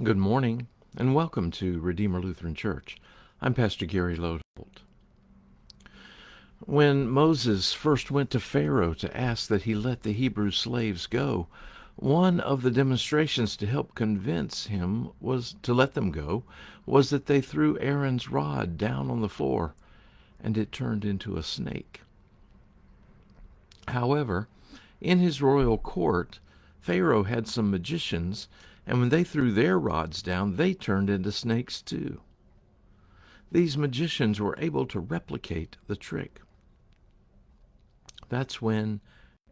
Good morning, and welcome to Redeemer Lutheran Church. I'm Pastor Gary Lodeholt. When Moses first went to Pharaoh to ask that he let the Hebrew slaves go, one of the demonstrations to help convince him was to let them go was that they threw Aaron's rod down on the floor, and it turned into a snake. However, in his royal court, Pharaoh had some magicians, and when they threw their rods down, they turned into snakes too. These magicians were able to replicate the trick. That's when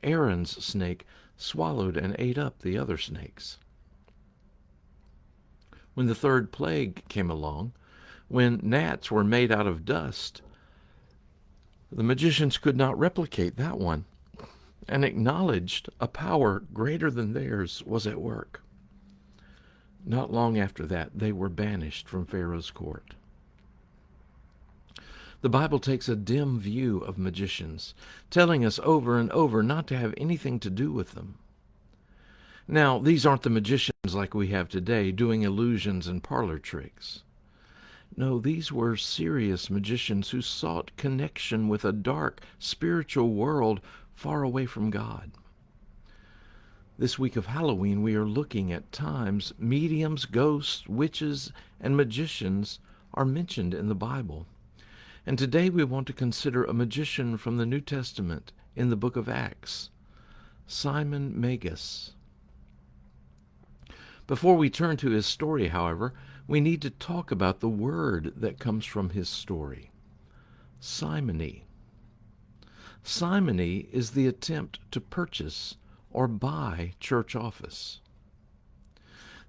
Aaron's snake swallowed and ate up the other snakes. When the third plague came along, when gnats were made out of dust, the magicians could not replicate that one and acknowledged a power greater than theirs was at work. Not long after that, they were banished from Pharaoh's court. The Bible takes a dim view of magicians, telling us over and over not to have anything to do with them. Now, these aren't the magicians like we have today, doing illusions and parlor tricks. No, these were serious magicians who sought connection with a dark, spiritual world far away from God. This week of Halloween, we are looking at times mediums, ghosts, witches, and magicians are mentioned in the Bible. And today we want to consider a magician from the New Testament in the book of Acts, Simon Magus. Before we turn to his story, however, we need to talk about the word that comes from his story, simony. Simony is the attempt to purchase or buy church office.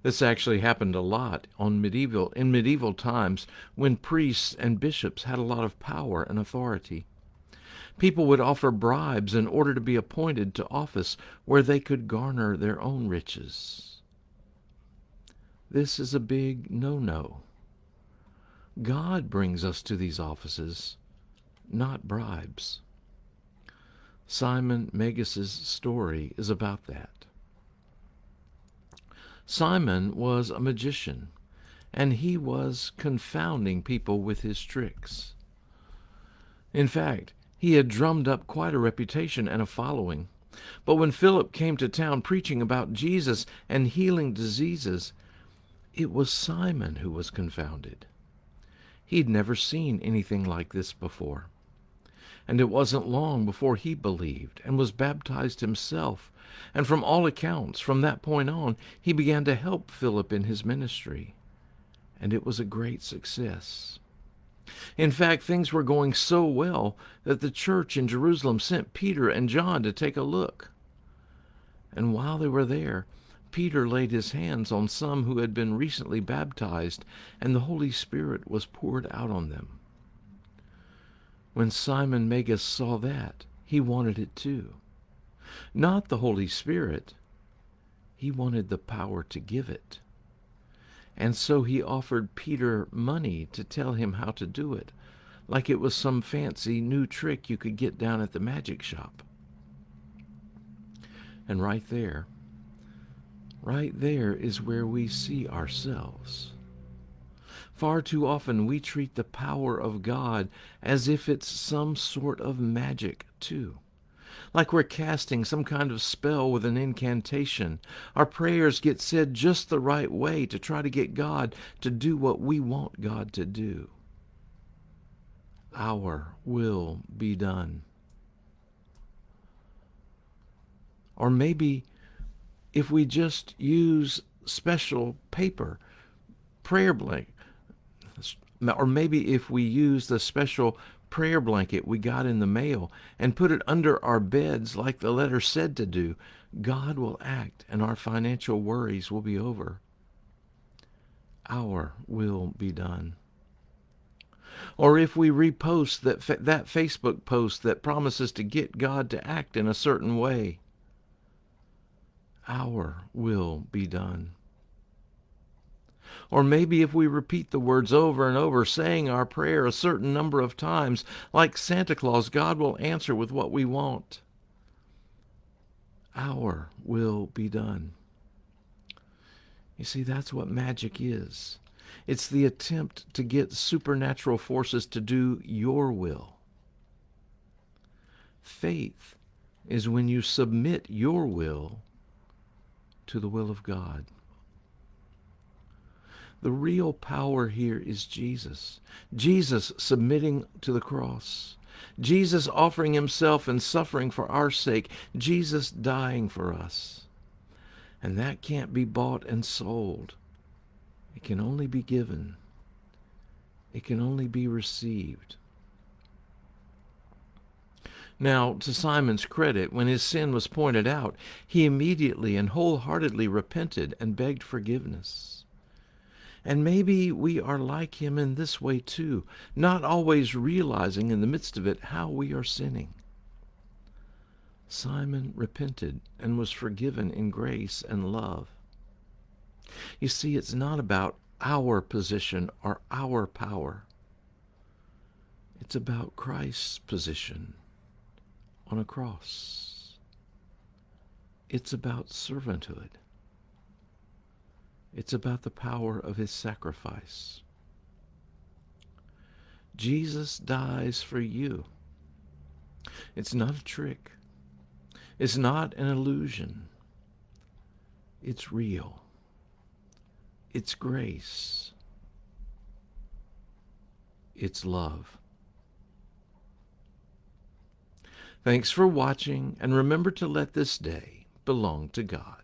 This actually happened a lot in medieval times when priests and bishops had a lot of power and authority. People would offer bribes in order to be appointed to office where they could garner their own riches. This is a big no-no. God brings us to these offices, not bribes. Simon Magus's story is about that. Simon was a magician, and he was confounding people with his tricks. In fact, he had drummed up quite a reputation and a following. But when Philip came to town preaching about Jesus and healing diseases, it was Simon who was confounded. He'd never seen anything like this before. And it wasn't long before he believed and was baptized himself. And from all accounts, from that point on, he began to help Philip in his ministry. And it was a great success. In fact, things were going so well that the church in Jerusalem sent Peter and John to take a look. And while they were there, Peter laid his hands on some who had been recently baptized, and the Holy Spirit was poured out on them. When Simon Magus saw that, he wanted it too. Not the Holy Spirit. He wanted the power to give it. And so he offered Peter money to tell him how to do it, like it was some fancy new trick you could get down at the magic shop. And right there is where we see ourselves. Far too often we treat the power of God as if it's some sort of magic too. Like we're casting some kind of spell with an incantation. Our prayers get said just the right way to try to get God to do what we want God to do. Our will be done. Or maybe if we just use special paper, prayer blanket, or maybe if we use the special prayer blanket we got in the mail and put it under our beds like the letter said to do, God will act and our financial worries will be over. Our will be done. Or if we repost that Facebook post that promises to get God to act in a certain way, our will be done. Or maybe if we repeat the words over and over, saying our prayer a certain number of times, like Santa Claus, God will answer with what we want. Our will be done. You see, that's what magic is. It's the attempt to get supernatural forces to do your will. Faith is when you submit your will to the will of God. The real power here is Jesus. Jesus submitting to the cross. Jesus offering himself and suffering for our sake. Jesus dying for us. And that can't be bought and sold. It can only be given. It can only be received. Now, to Simon's credit, when his sin was pointed out, he immediately and wholeheartedly repented and begged forgiveness. And maybe we are like him in this way too, not always realizing in the midst of it how we are sinning. Simon repented and was forgiven in grace and love. You see, it's not about our position or our power. It's about Christ's position on a cross. It's about servanthood. It's about the power of his sacrifice. Jesus dies for you. It's not a trick. It's not an illusion. It's real. It's grace. It's love. Thanks for watching, and remember to let this day belong to God.